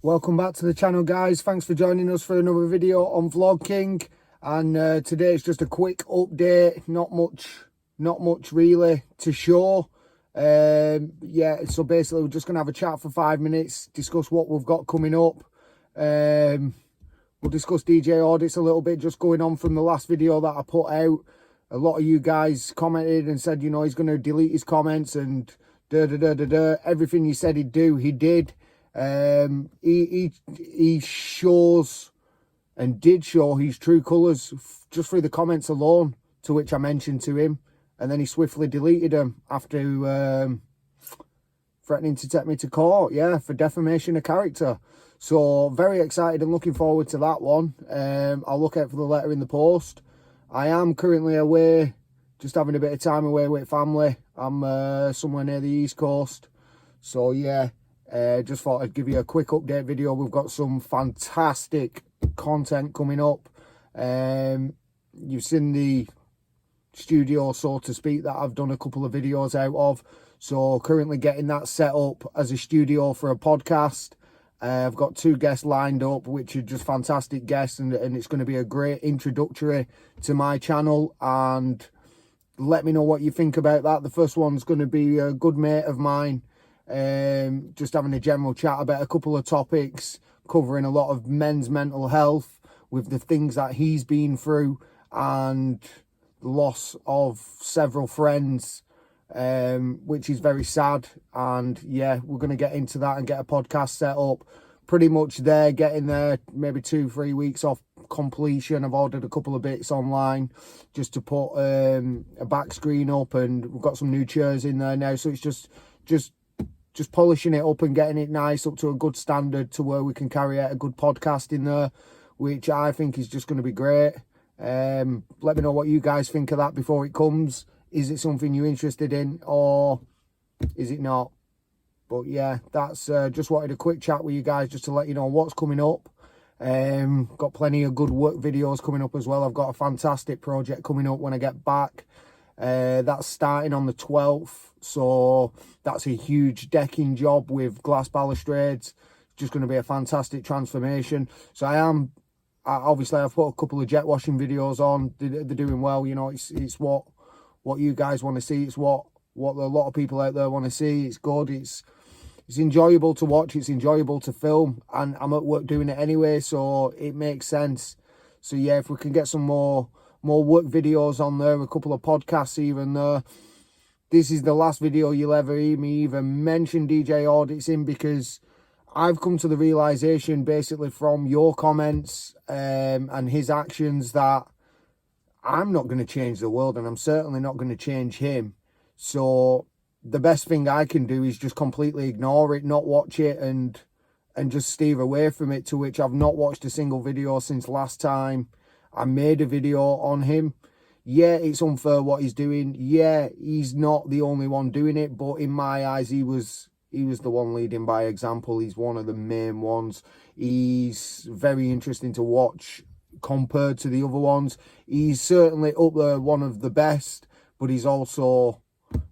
Welcome back to the channel, guys. Thanks for joining us for another video on VlogKing. And today it's just a quick update. Not much really to show. Yeah, so basically we're just gonna have a chat for 5 minutes, discuss what we've got coming up. We'll discuss DJ audits a little bit, just going on from the last video that I put out. A lot of you guys commented and said, you know, he's going to delete his comments and everything he said he'd do, he did. He shows and did show his true colours just through the comments alone, to which I mentioned to him, and then he swiftly deleted them after threatening to take me to court, yeah, for defamation of character. So very excited and looking forward to that one. I'll look out for the letter in the post. I am currently away, just having a bit of time away with family. I'm somewhere near the East Coast, so yeah. Just thought I'd give you a quick update video. We've got some fantastic content coming up. You've seen the studio, so to speak, that I've done a couple of videos out of. So currently getting that set up as a studio for a podcast. I've got 2 guests lined up, which are just fantastic guests, and it's going to be a great introductory to my channel. And let me know what you think about that. The first one's going to be a good mate of mine. Just having a general chat about a couple of topics, covering a lot of men's mental health with the things that he's been through and the loss of several friends, which is very sad. And yeah, we're going to get into that and get a podcast set up. Pretty much there, getting there, maybe 2-3 weeks off completion. I've ordered a couple of bits online just to put a back screen up, and we've got some new chairs in there now, so it's just polishing it up and getting it nice up to a good standard to where we can carry out a good podcast in there, which I think is just going to be great. Let me know what you guys think of that before it comes. Is it something you're interested in, or is it not? But yeah, that's just wanted a quick chat with you guys just to let you know what's coming up. Got plenty of good work videos coming up as well. I've got a fantastic project coming up when I get back. That's starting on the 12th, so that's a huge decking job with glass balustrades. Just going to be a fantastic transformation. So obviously I've put a couple of jet washing videos on. They're doing well. You know, it's what you guys want to see. It's what a lot of people out there want to see. It's good. It's enjoyable to watch. It's enjoyable to film, and I'm at work doing it anyway, so it makes sense. So yeah, if we can get some more work videos on there, a couple of podcasts even there. This is the last video you'll ever hear me even mention DJ audits in, because I've come to the realization, basically from your comments and his actions, that I'm not going to change the world, and I'm certainly not going to change him. So the best thing I can do is just completely ignore it, not watch it, and just steer away from it, to which I've not watched a single video since last time I made a video on him. Yeah, it's unfair what he's doing. Yeah, he's not the only one doing it, but in my eyes, he was the one leading by example. He's one of the main ones. He's very interesting to watch compared to the other ones. He's certainly up there, one of the best, but he's also,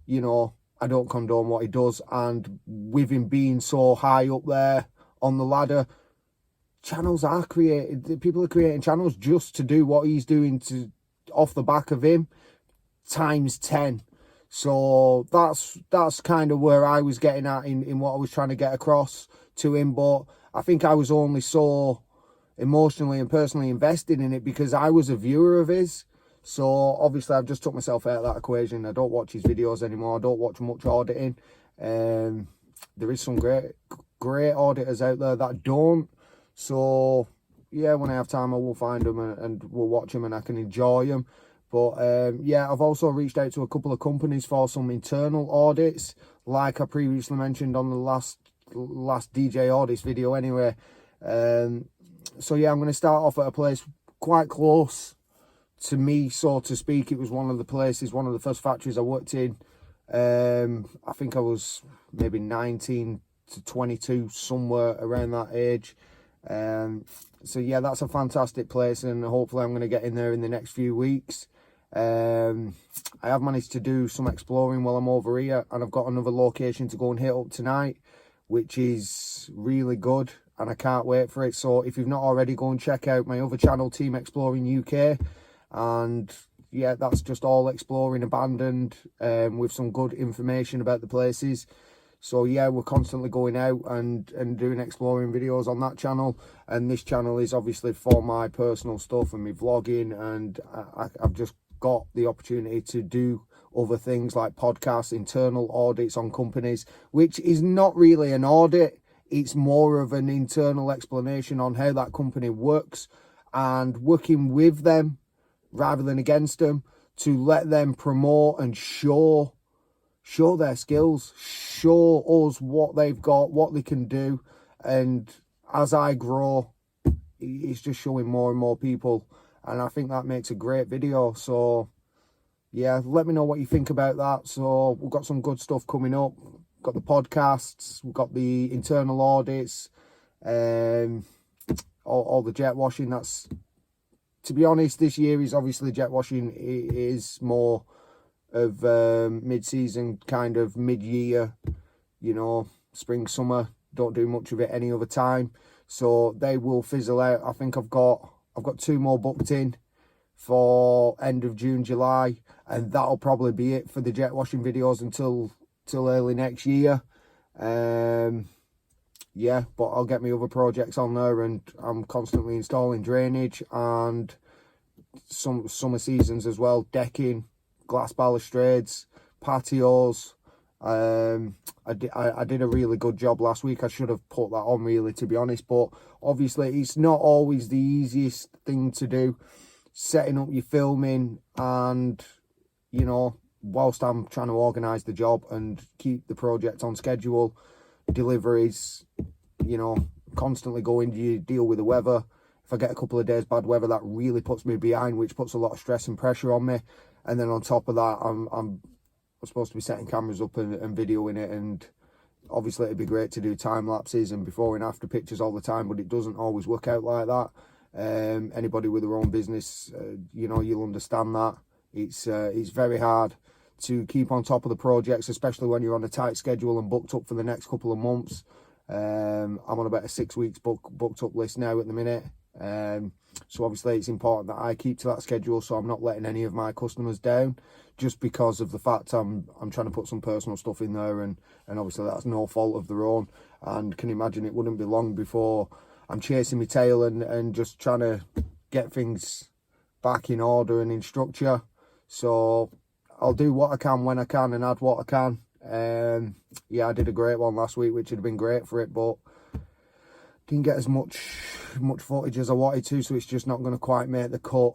you know, I don't condone what he does. And with him being so high up there on the ladder, channels are created. People are creating channels just to do what he's doing, to off the back of him times 10. So that's kind of where I was getting at in what I was trying to get across to him. But I think I was only so emotionally and personally invested in it because I was a viewer of his. So obviously I've just took myself out of that equation. I don't watch his videos anymore. I don't watch much auditing. There is some great auditors out there that don't. So yeah, when I have time I will find them and we'll watch them, and I can enjoy them. But yeah, I've also reached out to a couple of companies for some internal audits, like I previously mentioned on the last DJ audits video anyway. So yeah, I'm going to start off at a place quite close to me, so to speak. It was one of the first factories I worked in. I think I was maybe 19 to 22, somewhere around that age. So yeah, that's a fantastic place, and hopefully I'm going to get in there in the next few weeks. I have managed to do some exploring while I'm over here, and I've got another location to go and hit up tonight, which is really good. and I can't wait for it. So if you've not already, go and check out my other channel, Team Exploring UK, and yeah, that's just all exploring abandoned, with some good information about the places. So yeah, we're constantly going out and doing exploring videos on that channel, and this channel is obviously for my personal stuff and my vlogging, and I've just got the opportunity to do other things like podcasts, internal audits on companies, which is not really an audit. It's more of an internal explanation on how that company works, and working with them rather than against them, to let them promote and show their skills, show us what they've got, what they can do. And as I grow, it's just showing more and more people, and I think that makes a great video. So yeah, let me know what you think about that. So we've got some good stuff coming up. We've got the podcasts, we've got the internal audits, all the jet washing. That's, to be honest, this year is obviously jet washing is more of mid-season, kind of mid-year, you know, spring, summer. Don't do much of it any other time, so they will fizzle out. I think I've got 2 more booked in for end of June, July, and that'll probably be it for the jet washing videos until early next year. Yeah, but I'll get my other projects on there, and I'm constantly installing drainage and some summer seasons as well, decking, glass balustrades, patios. I did a really good job last week. I should have put that on, really, to be honest, but obviously it's not always the easiest thing to do, setting up your filming, and you know, whilst I'm trying to organise the job and keep the project on schedule, deliveries, you know, constantly going, you deal with the weather. If I get a couple of days bad weather, that really puts me behind, which puts a lot of stress and pressure on me. And then on top of that, I'm supposed to be setting cameras up and videoing it, and obviously it'd be great to do time lapses and before and after pictures all the time, but it doesn't always work out like that. Anybody with their own business, you know, you'll understand that it's very hard to keep on top of the projects, especially when you're on a tight schedule and booked up for the next couple of months. I'm on about a 6 weeks booked up list now at the minute. So obviously it's important that I keep to that schedule, so I'm not letting any of my customers down, just because of the fact I'm trying to put some personal stuff in there, and obviously that's no fault of their own. And can you imagine, it wouldn't be long before I'm chasing my tail and just trying to get things back in order and in structure. So I'll do what I can when I can and add what I can. Yeah, I did a great one last week, which would have been great for it, but didn't get as much footage as I wanted to, so it's just not going to quite make the cut.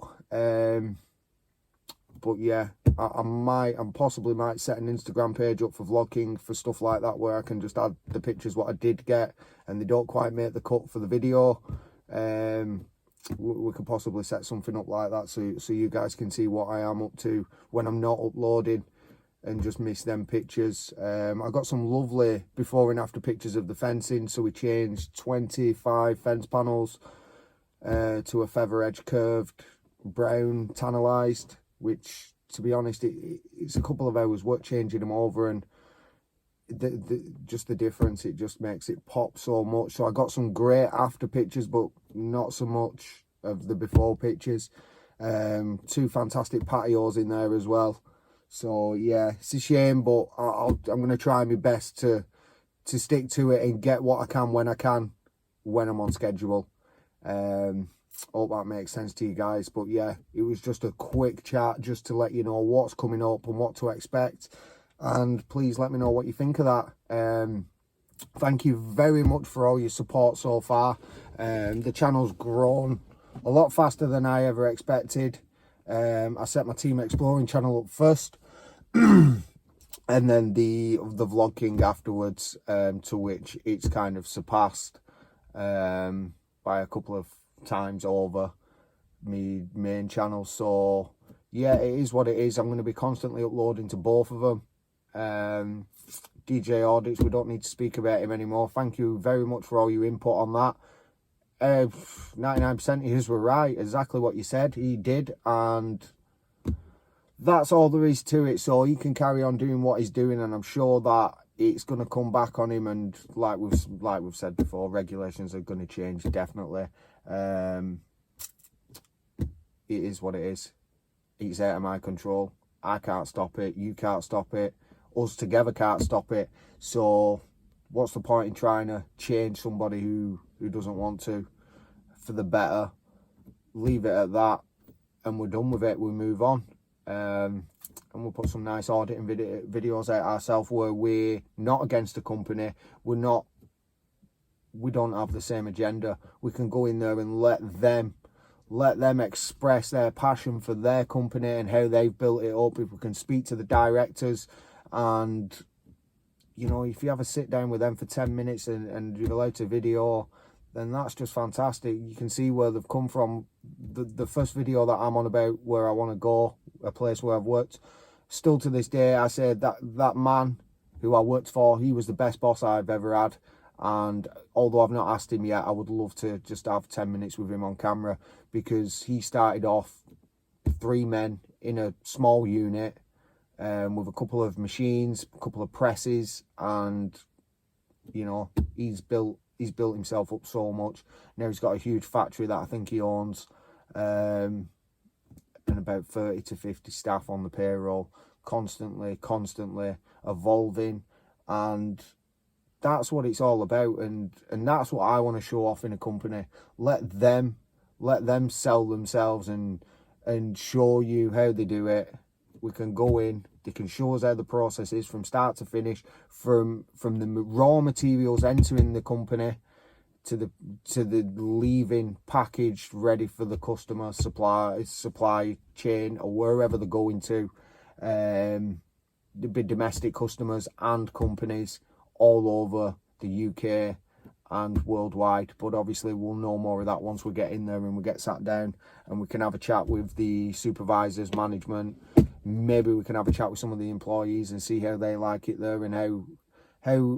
But yeah, I possibly might set an Instagram page up for VlogKing for stuff like that, where I can just add the pictures what I did get and they don't quite make the cut for the video. We could possibly set something up like that, so you guys can see what I am up to when I'm not uploading and just miss them pictures. I got some lovely before and after pictures of the fencing. So we changed 25 fence panels to a feather edge curved brown tannalized, which, to be honest, it's a couple of hours work changing them over, and just the difference, it just makes it pop so much. So I got some great after pictures, but not so much of the before pictures. 2 fantastic patios in there as well. So yeah, it's a shame, but I'm going to try my best to stick to it and get what I can when I'm on schedule. Hope that makes sense to you guys. But yeah, it was just a quick chat just to let you know what's coming up and what to expect, and please let me know what you think of that. Thank you very much for all your support so far. The channel's grown a lot faster than I ever expected. I set my Team Exploring channel up first, and then the VlogKing afterwards, to which it's kind of surpassed by a couple of times over me main channel. So yeah, it is what it is. I'm going to be constantly uploading to both of them. DJ Audits, we don't need to speak about him anymore. Thank you very much for all your input on that. 99% of you were right, exactly what you said, he did, and that's all there is to it. So he can carry on doing what he's doing, and I'm sure that it's going to come back on him, and like we've said before, regulations are going to change definitely. It is what it is. It's out of my control. I can't stop it. You can't stop it. Us together can't stop it. So what's the point in trying to change somebody who doesn't want to for the better? Leave it at that, and we're done with it. We move on. And we'll put some nice auditing videos out ourselves where we're not against the company. We don't have the same agenda. We can go in there and let them express their passion for their company and how they've built it up. If we can speak to the directors, and you know, if you have a sit down with them for 10 minutes and you're allowed to video, then that's just fantastic. You can see where they've come from. The first video that I'm on about, where I want to go, a place where I've worked, still to this day, I say that man who I worked for, he was the best boss I've ever had. And although I've not asked him yet, I would love to just have 10 minutes with him on camera, because he started off 3 men in a small unit with a couple of machines, a couple of presses, and you know, he's built himself up so much. Now he's got a huge factory that I think he owns, and about 30 to 50 staff on the payroll, constantly evolving. And that's what it's all about, and that's what I want to show off in a company. Let them sell themselves and show you how they do it. We can go in, they can show us how the process is from start to finish, from the raw materials entering the company to the leaving packaged ready for the customer, supply chain, or wherever they're going to. The big domestic customers and companies all over the UK and worldwide. But obviously we'll know more of that once we get in there and we get sat down and we can have a chat with the supervisors, management. Maybe we can have a chat with some of the employees and see how they like it there, and how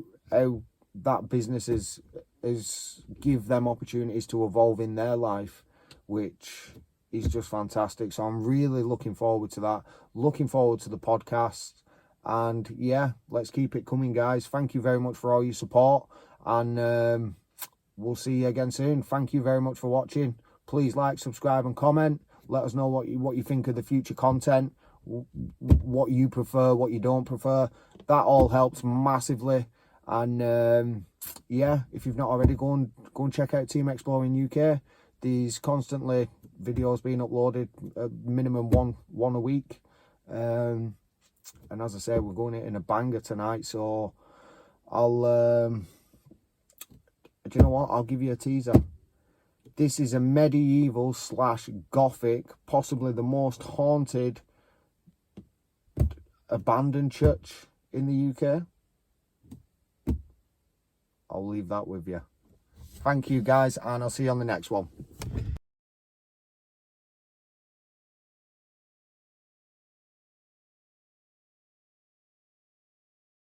that business is give them opportunities to evolve in their life, which is just fantastic. So I'm really looking forward to that, looking forward to the podcast. And yeah, let's keep it coming, guys. Thank you very much for all your support, and we'll see you again soon. Thank you very much for watching. Please like, subscribe and comment. Let us know what you think of the future content, what you prefer, what you don't prefer. That all helps massively. And yeah, if you've not already, go and check out Team Exploring UK. There's constantly videos being uploaded, minimum one a week. And as I say, we're going in a banger tonight, so do you know what? I'll give you a teaser. This is a medieval / gothic, possibly the most haunted, abandoned church in the UK. I'll leave that with you. Thank you, guys, and I'll see you on the next one.